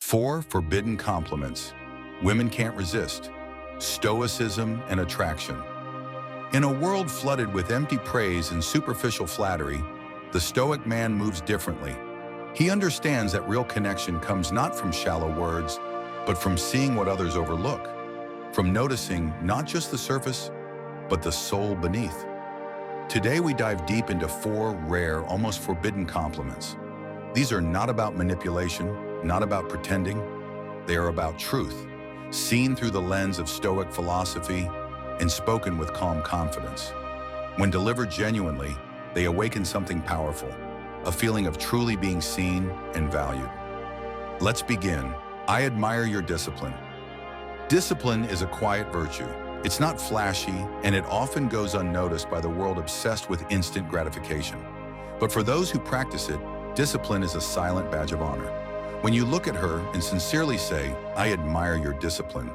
4 forbidden compliments women can't resist. Stoicism and attraction. In a world flooded with empty praise and superficial flattery, the Stoic man moves differently. He understands that real connection comes not from shallow words, but from seeing what others overlook, from noticing not just the surface, but the soul beneath. Today we dive deep into 4 rare, almost forbidden compliments. These are not about manipulation, not about pretending. They are about truth, seen through the lens of Stoic philosophy and spoken with calm confidence. When delivered genuinely, they awaken something powerful, a feeling of truly being seen and valued. Let's begin. I admire your discipline. Discipline is a quiet virtue. It's not flashy, and it often goes unnoticed by the world obsessed with instant gratification. But for those who practice it, discipline is a silent badge of honor. When you look at her and sincerely say, "I admire your discipline,"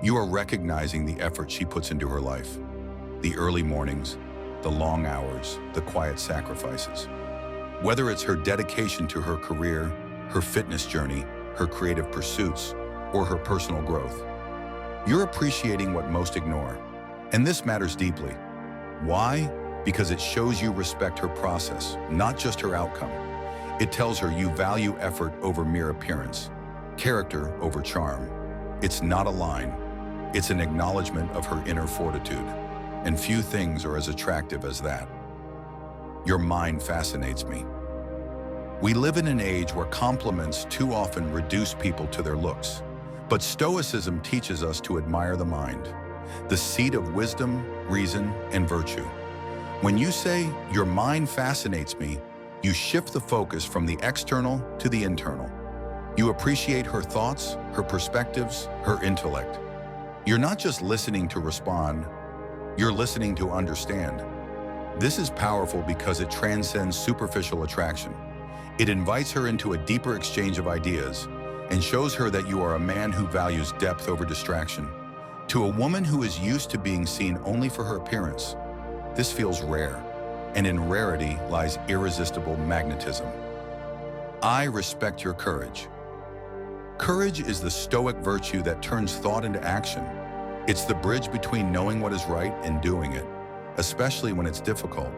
you are recognizing the effort she puts into her life. The early mornings, the long hours, the quiet sacrifices. Whether it's her dedication to her career, her fitness journey, her creative pursuits, or her personal growth, you're appreciating what most ignore. And this matters deeply. Why? Because it shows you respect her process, not just her outcome. It tells her you value effort over mere appearance, character over charm. It's not a line. It's an acknowledgement of her inner fortitude. And few things are as attractive as that. Your mind fascinates me. We live in an age where compliments too often reduce people to their looks. But Stoicism teaches us to admire the mind, the seat of wisdom, reason, and virtue. When you say, "Your mind fascinates me," you shift the focus from the external to the internal. You appreciate her thoughts, her perspectives, her intellect. You're not just listening to respond, you're listening to understand. This is powerful because it transcends superficial attraction. It invites her into a deeper exchange of ideas and shows her that you are a man who values depth over distraction. To a woman who is used to being seen only for her appearance, this feels rare, and in rarity lies irresistible magnetism. I respect your courage. Courage is the Stoic virtue that turns thought into action. It's the bridge between knowing what is right and doing it, especially when it's difficult.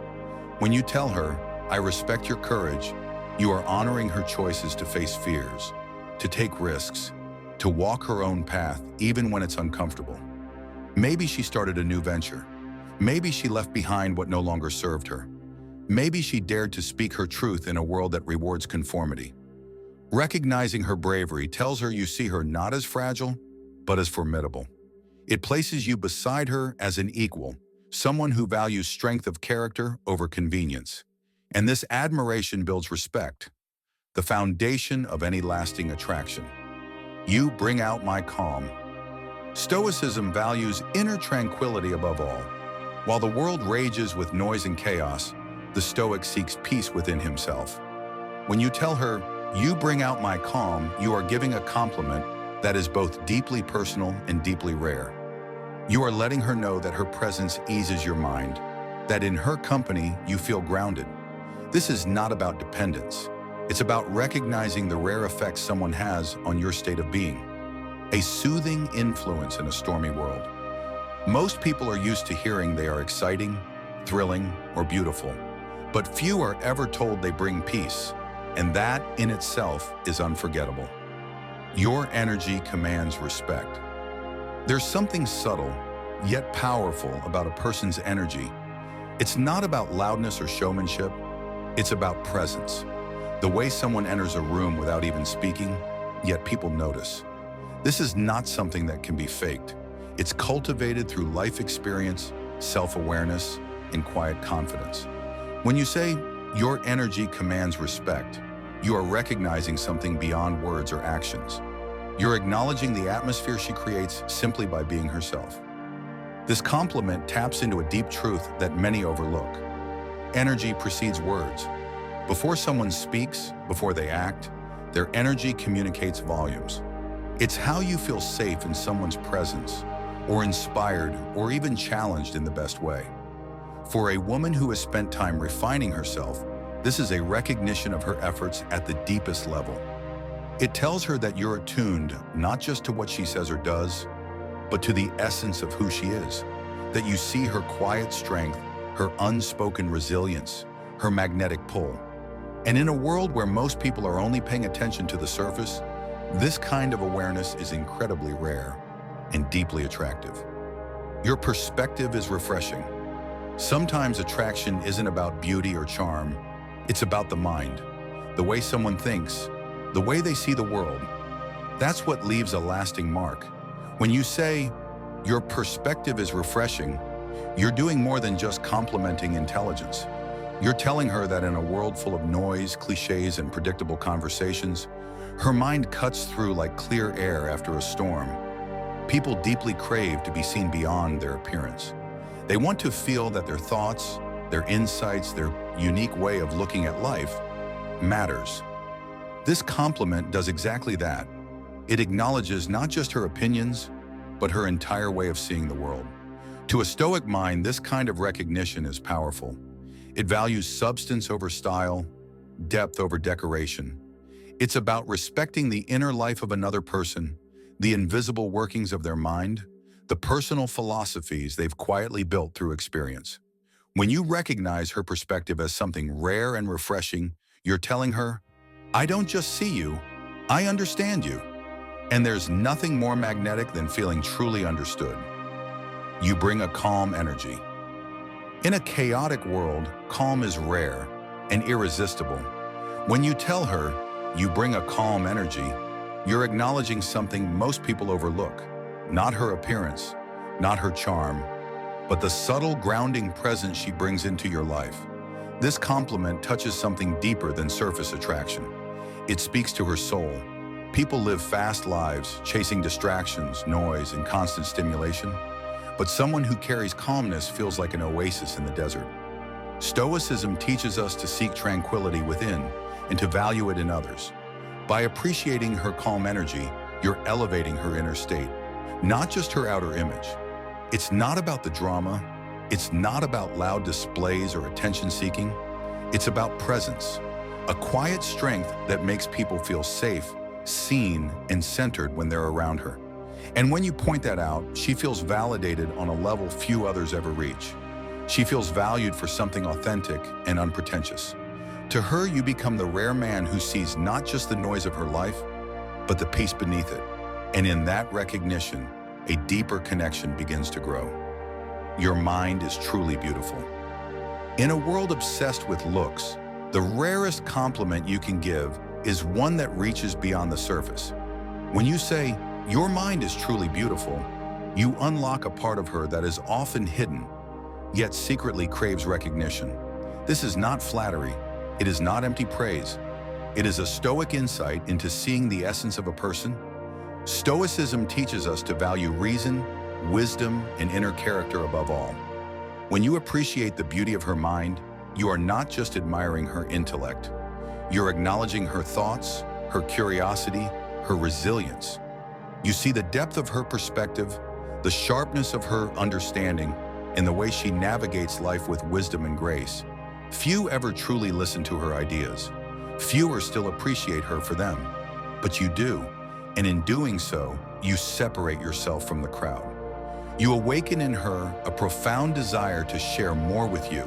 When you tell her, "I respect your courage," you are honoring her choices to face fears, to take risks, to walk her own path even when it's uncomfortable. Maybe she started a new venture. Maybe she left behind what no longer served her. Maybe she dared to speak her truth in a world that rewards conformity. Recognizing her bravery tells her you see her not as fragile, but as formidable. It places you beside her as an equal, someone who values strength of character over convenience. And this admiration builds respect, the foundation of any lasting attraction. You bring out my calm. Stoicism values inner tranquility above all. While the world rages with noise and chaos, the Stoic seeks peace within himself. When you tell her, "You bring out my calm," you are giving a compliment that is both deeply personal and deeply rare. You are letting her know that her presence eases your mind, that in her company you feel grounded. This is not about dependence. It's about recognizing the rare effects someone has on your state of being. A soothing influence in a stormy world. Most people are used to hearing they are exciting, thrilling, or beautiful, but few are ever told they bring peace, and that in itself is unforgettable. Your energy commands respect. There's something subtle, yet powerful about a person's energy. It's not about loudness or showmanship. It's about presence. The way someone enters a room without even speaking, yet people notice. This is not something that can be faked. It's cultivated through life experience, self-awareness, and quiet confidence. When you say, "Your energy commands respect," you are recognizing something beyond words or actions. You're acknowledging the atmosphere she creates simply by being herself. This compliment taps into a deep truth that many overlook. Energy precedes words. Before someone speaks, before they act, their energy communicates volumes. It's how you feel safe in someone's presence, or inspired, or even challenged in the best way. For a woman who has spent time refining herself, this is a recognition of her efforts at the deepest level. It tells her that you're attuned not just to what she says or does, but to the essence of who she is, that you see her quiet strength, her unspoken resilience, her magnetic pull. And in a world where most people are only paying attention to the surface, this kind of awareness is incredibly rare and deeply attractive. Your perspective is refreshing. Sometimes attraction isn't about beauty or charm, it's about the mind, the way someone thinks, the way they see the world. That's what leaves a lasting mark. When you say, your perspective is refreshing, you're doing more than just complimenting intelligence. You're telling her that in a world full of noise, cliches, and predictable conversations, her mind cuts through like clear air after a storm. People deeply crave to be seen beyond their appearance. They want to feel that their thoughts, their insights, their unique way of looking at life matters. This compliment does exactly that. It acknowledges not just her opinions, but her entire way of seeing the world. To a Stoic mind, this kind of recognition is powerful. It values substance over style, depth over decoration. It's about respecting the inner life of another person, the invisible workings of their mind, the personal philosophies they've quietly built through experience. When you recognize her perspective as something rare and refreshing, you're telling her, I don't just see you, I understand you. And there's nothing more magnetic than feeling truly understood. You bring a calm energy. In a chaotic world, calm is rare and irresistible. When you tell her you bring a calm energy, you're acknowledging something most people overlook. Not her appearance, not her charm, but the subtle grounding presence she brings into your life. This compliment touches something deeper than surface attraction. It speaks to her soul. People live fast lives, chasing distractions, noise, and constant stimulation. But someone who carries calmness feels like an oasis in the desert. Stoicism teaches us to seek tranquility within and to value it in others. By appreciating her calm energy, you're elevating her inner state, not just her outer image. It's not about the drama. It's not about loud displays or attention-seeking. It's about presence, a quiet strength that makes people feel safe, seen, and centered when they're around her. And when you point that out, she feels validated on a level few others ever reach. She feels valued for something authentic and unpretentious. To her, you become the rare man who sees not just the noise of her life, but the peace beneath it. And in that recognition, a deeper connection begins to grow. Your mind is truly beautiful. In a world obsessed with looks, the rarest compliment you can give is one that reaches beyond the surface. When you say, your mind is truly beautiful, you unlock a part of her that is often hidden, yet secretly craves recognition. This is not flattery. It is not empty praise. It is a Stoic insight into seeing the essence of a person. Stoicism teaches us to value reason, wisdom, and inner character above all. When you appreciate the beauty of her mind, you are not just admiring her intellect. You're acknowledging her thoughts, her curiosity, her resilience. You see the depth of her perspective, the sharpness of her understanding, and the way she navigates life with wisdom and grace. Few ever truly listen to her ideas. Fewer still appreciate her for them. But you do, and in doing so, you separate yourself from the crowd. You awaken in her a profound desire to share more with you.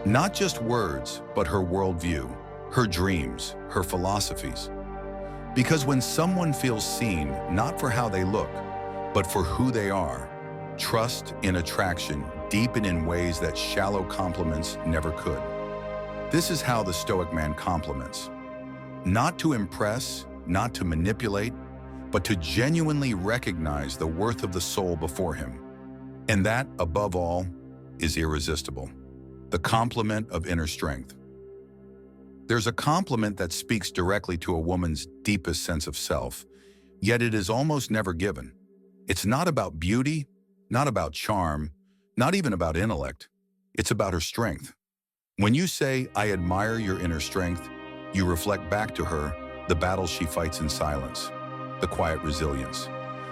Not just words, but her worldview, her dreams, her philosophies. Because when someone feels seen, not for how they look, but for who they are, trust and attraction deepen in ways that shallow compliments never could. This is how the Stoic man compliments. Not to impress, not to manipulate, but to genuinely recognize the worth of the soul before him. And that, above all, is irresistible. The compliment of inner strength. There's a compliment that speaks directly to a woman's deepest sense of self, yet it is almost never given. It's not about beauty, not about charm, not even about intellect. It's about her strength. When you say, I admire your inner strength, you reflect back to her the battles she fights in silence, the quiet resilience,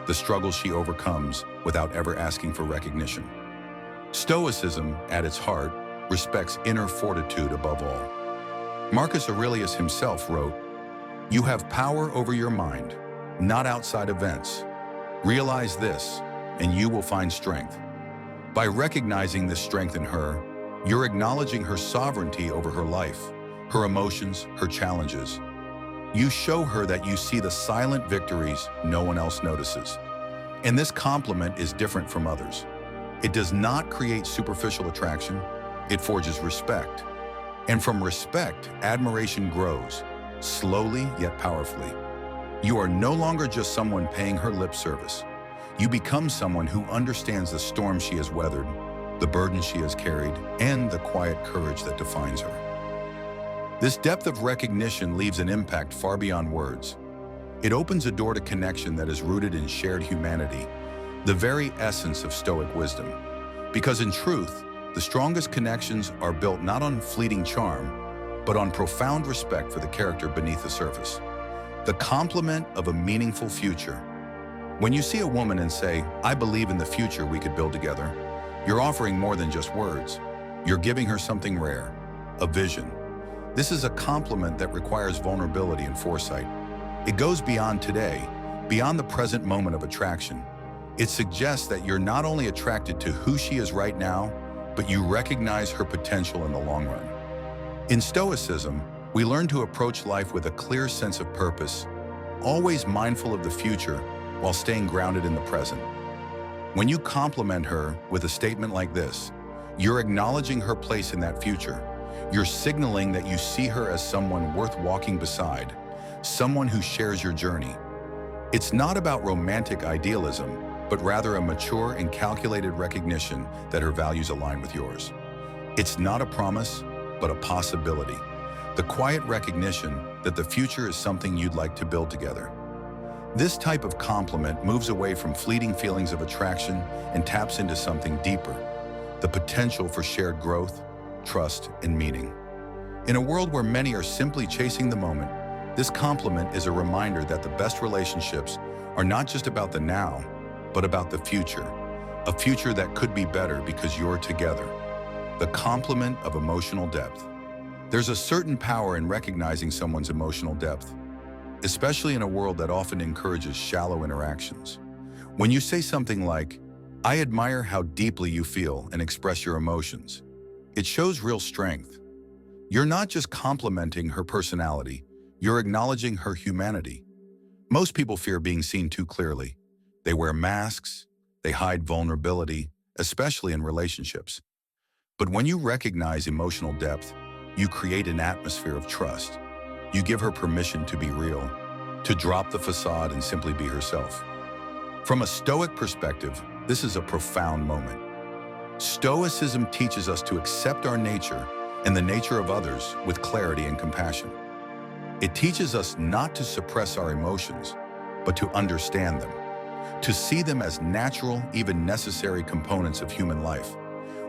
the struggles she overcomes without ever asking for recognition. Stoicism, at its heart, respects inner fortitude above all. Marcus Aurelius himself wrote, You have power over your mind, not outside events. Realize this, and you will find strength. By recognizing this strength in her, you're acknowledging her sovereignty over her life, her emotions, her challenges. You show her that you see the silent victories no one else notices. And this compliment is different from others. It does not create superficial attraction, it forges respect. And from respect, admiration grows, slowly yet powerfully. You are no longer just someone paying her lip service. You become someone who understands the storm she has weathered, the burden she has carried, and the quiet courage that defines her. This depth of recognition leaves an impact far beyond words. It opens a door to connection that is rooted in shared humanity, the very essence of Stoic wisdom. Because in truth, the strongest connections are built not on fleeting charm, but on profound respect for the character beneath the surface. The complement of a meaningful future. When you see a woman and say, "I believe in the future we could build together," you're offering more than just words. You're giving her something rare, a vision. This is a compliment that requires vulnerability and foresight. It goes beyond today, beyond the present moment of attraction. It suggests that you're not only attracted to who she is right now, but you recognize her potential in the long run. In Stoicism, we learn to approach life with a clear sense of purpose, always mindful of the future while staying grounded in the present. When you compliment her with a statement like this, you're acknowledging her place in that future. You're signaling that you see her as someone worth walking beside, someone who shares your journey. It's not about romantic idealism, but rather a mature and calculated recognition that her values align with yours. It's not a promise, but a possibility. The quiet recognition that the future is something you'd like to build together. This type of compliment moves away from fleeting feelings of attraction and taps into something deeper, the potential for shared growth, trust, and meaning. In a world where many are simply chasing the moment, this compliment is a reminder that the best relationships are not just about the now, but about the future, a future that could be better because you're together. The compliment of emotional depth. There's a certain power in recognizing someone's emotional depth, especially in a world that often encourages shallow interactions. When you say something like, "I admire how deeply you feel and express your emotions," it shows real strength. You're not just complimenting her personality, you're acknowledging her humanity. Most people fear being seen too clearly. They wear masks, they hide vulnerability, especially in relationships. But when you recognize emotional depth, you create an atmosphere of trust. You give her permission to be real, to drop the facade and simply be herself. From a Stoic perspective, this is a profound moment. Stoicism teaches us to accept our nature and the nature of others with clarity and compassion. It teaches us not to suppress our emotions, but to understand them, to see them as natural, even necessary components of human life.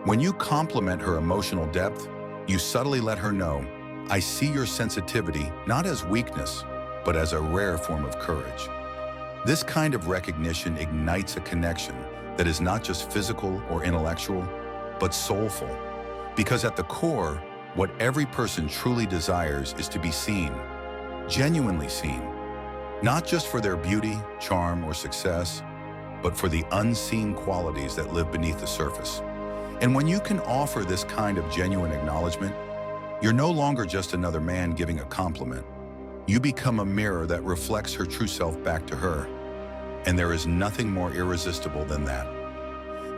When you compliment her emotional depth, you subtly let her know, "I see your sensitivity not as weakness, but as a rare form of courage." This kind of recognition ignites a connection that is not just physical or intellectual, but soulful. Because at the core, what every person truly desires is to be seen, genuinely seen, not just for their beauty, charm, or success, but for the unseen qualities that live beneath the surface. And when you can offer this kind of genuine acknowledgement, you're no longer just another man giving a compliment. You become a mirror that reflects her true self back to her. And there is nothing more irresistible than that.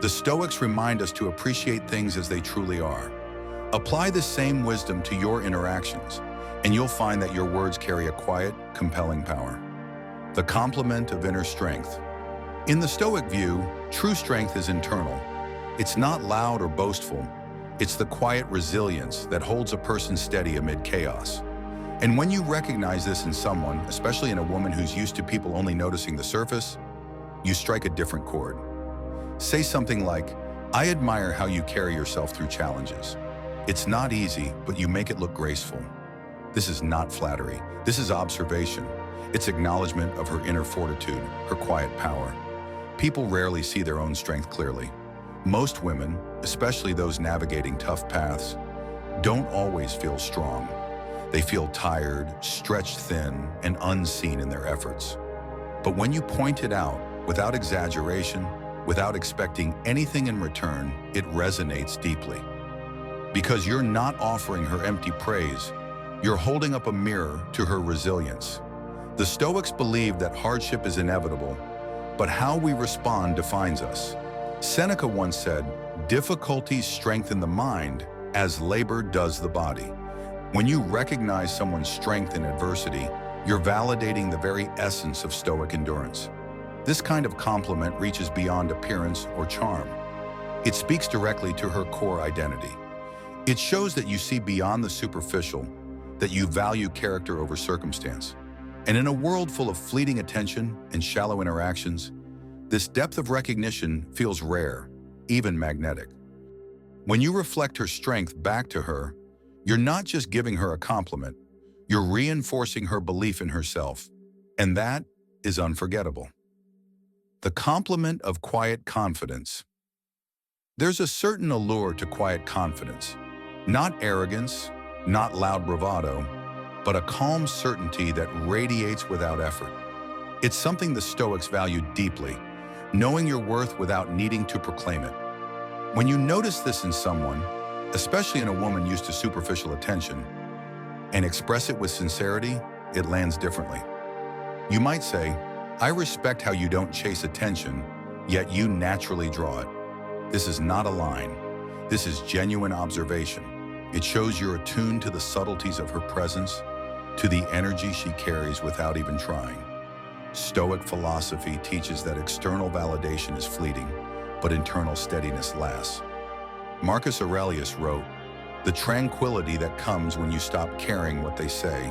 The Stoics remind us to appreciate things as they truly are. Apply the same wisdom to your interactions, and you'll find that your words carry a quiet, compelling power. The compliment of inner strength. In the Stoic view, true strength is internal. It's not loud or boastful. It's the quiet resilience that holds a person steady amid chaos. And when you recognize this in someone, especially in a woman who's used to people only noticing the surface, you strike a different chord. Say something like, "I admire how you carry yourself through challenges. It's not easy, but you make it look graceful." This is not flattery. This is observation. It's acknowledgement of her inner fortitude, her quiet power. People rarely see their own strength clearly. Most women, especially those navigating tough paths, don't always feel strong. They feel tired, stretched thin, and unseen in their efforts. But when you point it out, without exaggeration, without expecting anything in return, it resonates deeply. Because you're not offering her empty praise, you're holding up a mirror to her resilience. The Stoics believe that hardship is inevitable, but how we respond defines us. Seneca once said, "Difficulties strengthen the mind as labor does the body." When you recognize someone's strength in adversity, you're validating the very essence of Stoic endurance. This kind of compliment reaches beyond appearance or charm. It speaks directly to her core identity. It shows that you see beyond the superficial, that you value character over circumstance. And in a world full of fleeting attention and shallow interactions, this depth of recognition feels rare, even magnetic. When you reflect her strength back to her, you're not just giving her a compliment, you're reinforcing her belief in herself. And that is unforgettable. The compliment of quiet confidence. There's a certain allure to quiet confidence. Not arrogance, not loud bravado, but a calm certainty that radiates without effort. It's something the Stoics value deeply, knowing your worth without needing to proclaim it. When you notice this in someone, especially in a woman used to superficial attention, and express it with sincerity, it lands differently. You might say, "I respect how you don't chase attention, yet you naturally draw it." This is not a line. This is genuine observation. It shows you're attuned to the subtleties of her presence, to the energy she carries without even trying. Stoic philosophy teaches that external validation is fleeting, but internal steadiness lasts. Marcus Aurelius wrote, "The tranquility that comes when you stop caring what they say,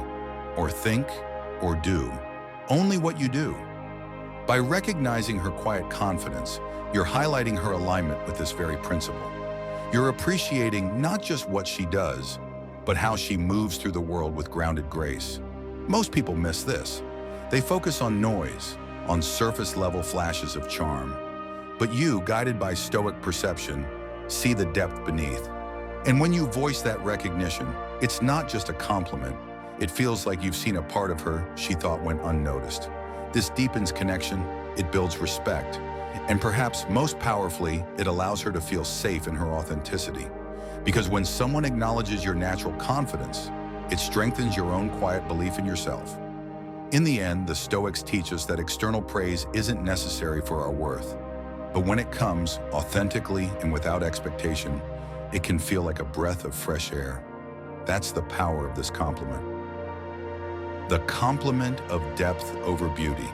or think, or do, only what you do." By recognizing her quiet confidence, you're highlighting her alignment with this very principle. You're appreciating not just what she does, but how she moves through the world with grounded grace. Most people miss this. They focus on noise, on surface-level flashes of charm. But you, guided by Stoic perception, see the depth beneath. And when you voice that recognition, it's not just a compliment. It feels like you've seen a part of her she thought went unnoticed. This deepens connection, it builds respect, and perhaps most powerfully, it allows her to feel safe in her authenticity. Because when someone acknowledges your natural confidence, it strengthens your own quiet belief in yourself. In the end, the Stoics teach us that external praise isn't necessary for our worth. But when it comes authentically and without expectation, it can feel like a breath of fresh air. That's the power of this compliment. The compliment of depth over beauty.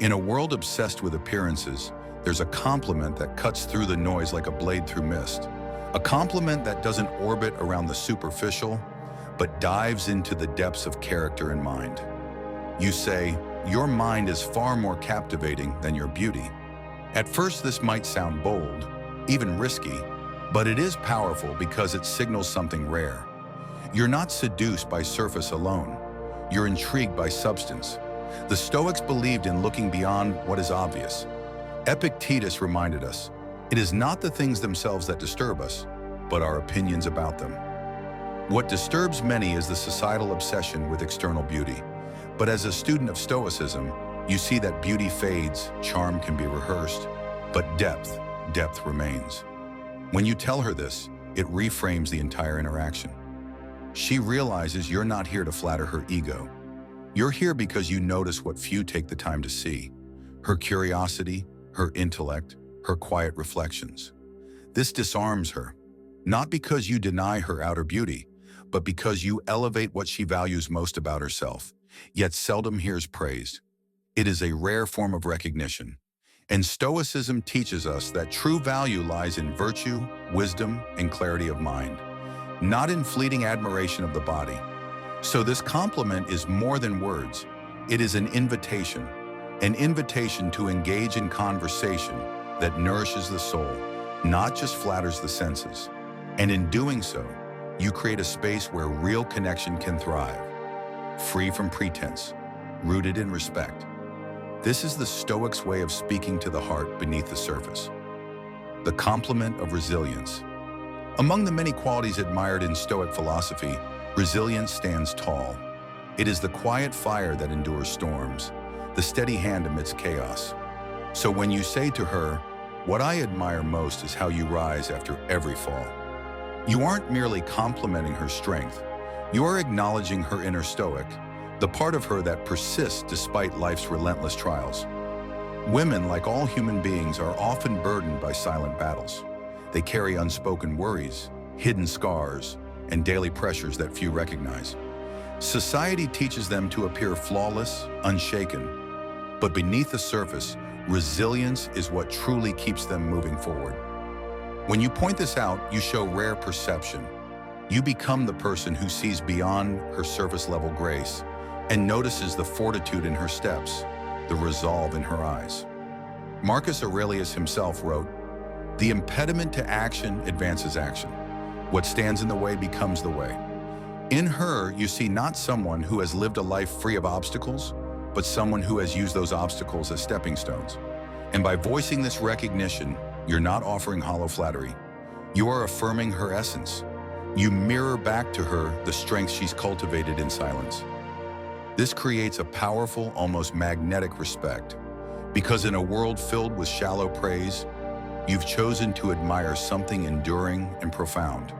In a world obsessed with appearances, there's a compliment that cuts through the noise like a blade through mist. A compliment that doesn't orbit around the superficial, but dives into the depths of character and mind. You say, "Your mind is far more captivating than your beauty." At first, this might sound bold, even risky, but it is powerful because it signals something rare. You're not seduced by surface alone. You're intrigued by substance. The Stoics believed in looking beyond what is obvious. Epictetus reminded us, "It is not the things themselves that disturb us, but our opinions about them." What disturbs many is the societal obsession with external beauty. But as a student of Stoicism, you see that beauty fades, charm can be rehearsed, but depth remains. When you tell her this, it reframes the entire interaction. She realizes you're not here to flatter her ego. You're here because you notice what few take the time to see: her curiosity, her intellect, her quiet reflections. This disarms her, not because you deny her outer beauty, but because you elevate what she values most about herself, yet seldom hears praised. It is a rare form of recognition. And Stoicism teaches us that true value lies in virtue, wisdom, and clarity of mind, not in fleeting admiration of the body. So this compliment is more than words. It is an invitation to engage in conversation that nourishes the soul, not just flatters the senses. And in doing so, you create a space where real connection can thrive, free from pretense, rooted in respect. This is the Stoics' way of speaking to the heart beneath the surface. The compliment of resilience. Among the many qualities admired in Stoic philosophy, Resilience stands tall. It is the quiet fire that endures storms, the steady hand amidst chaos. So when you say to her, "What I admire most is how you rise after every fall," you aren't merely complimenting her strength. You are acknowledging her inner stoic, the part of her that persists despite life's relentless trials. Women, like all human beings, are often burdened by silent battles. They carry unspoken worries, hidden scars, and daily pressures that few recognize. Society teaches them to appear flawless, unshaken. But beneath the surface, resilience is what truly keeps them moving forward. When you point this out, you show rare perception. You become the person who sees beyond her surface-level grace and notices the fortitude in her steps, the resolve in her eyes. Marcus Aurelius himself wrote, "The impediment to action advances action. What stands in the way becomes the way." In her, you see not someone who has lived a life free of obstacles, but someone who has used those obstacles as stepping stones. And by voicing this recognition, you're not offering hollow flattery. You are affirming her essence. You mirror back to her the strength she's cultivated in silence. This creates a powerful, almost magnetic respect, because in a world filled with shallow praise, you've chosen to admire something enduring and profound.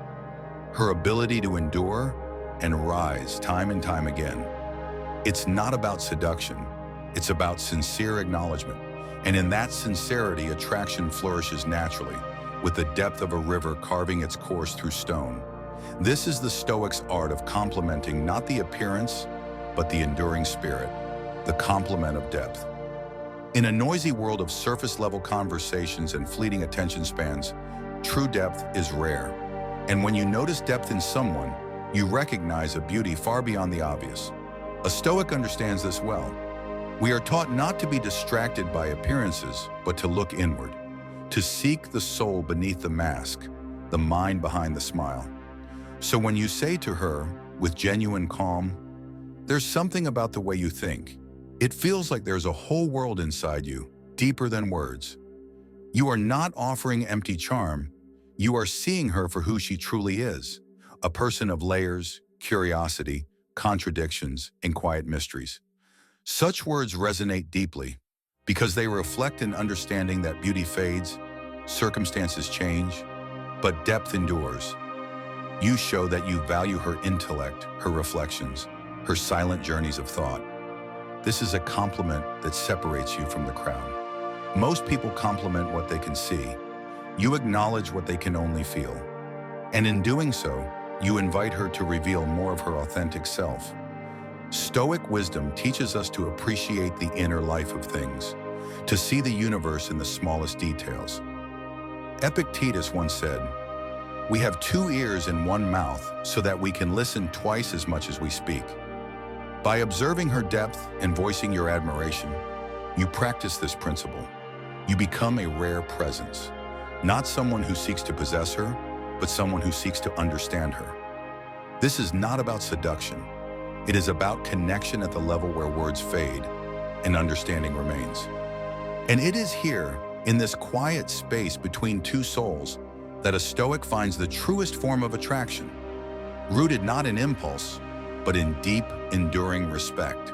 Her ability to endure and rise time and time again. It's not about seduction, it's about sincere acknowledgement. And in that sincerity, attraction flourishes naturally, with the depth of a river carving its course through stone. This is the Stoic's art of complementing not the appearance, but the enduring spirit, the complement of depth. In a noisy world of surface-level conversations and fleeting attention spans, true depth is rare. And when you notice depth in someone, you recognize a beauty far beyond the obvious. A Stoic understands this well. We are taught not to be distracted by appearances, but to look inward, to seek the soul beneath the mask, the mind behind the smile. So when you say to her, with genuine calm, "There's something about the way you think. It feels like there's a whole world inside you, deeper than words," you are not offering empty charm. You are seeing her for who she truly is, a person of layers, curiosity, contradictions, and quiet mysteries. Such words resonate deeply because they reflect an understanding that beauty fades, circumstances change, but depth endures. You show that you value her intellect, her reflections, her silent journeys of thought. This is a compliment that separates you from the crowd. Most people compliment what they can see. You acknowledge what they can only feel. And in doing so, you invite her to reveal more of her authentic self. Stoic wisdom teaches us to appreciate the inner life of things, to see the universe in the smallest details. Epictetus once said, "We have 2 ears and 1 mouth so that we can listen twice as much as we speak." By observing her depth and voicing your admiration, you practice this principle. You become a rare presence, not someone who seeks to possess her, but someone who seeks to understand her. This is not about seduction. It is about connection at the level where words fade and understanding remains. And it is here, in this quiet space between two souls, that a Stoic finds the truest form of attraction, rooted not in impulse, but in deep, enduring respect.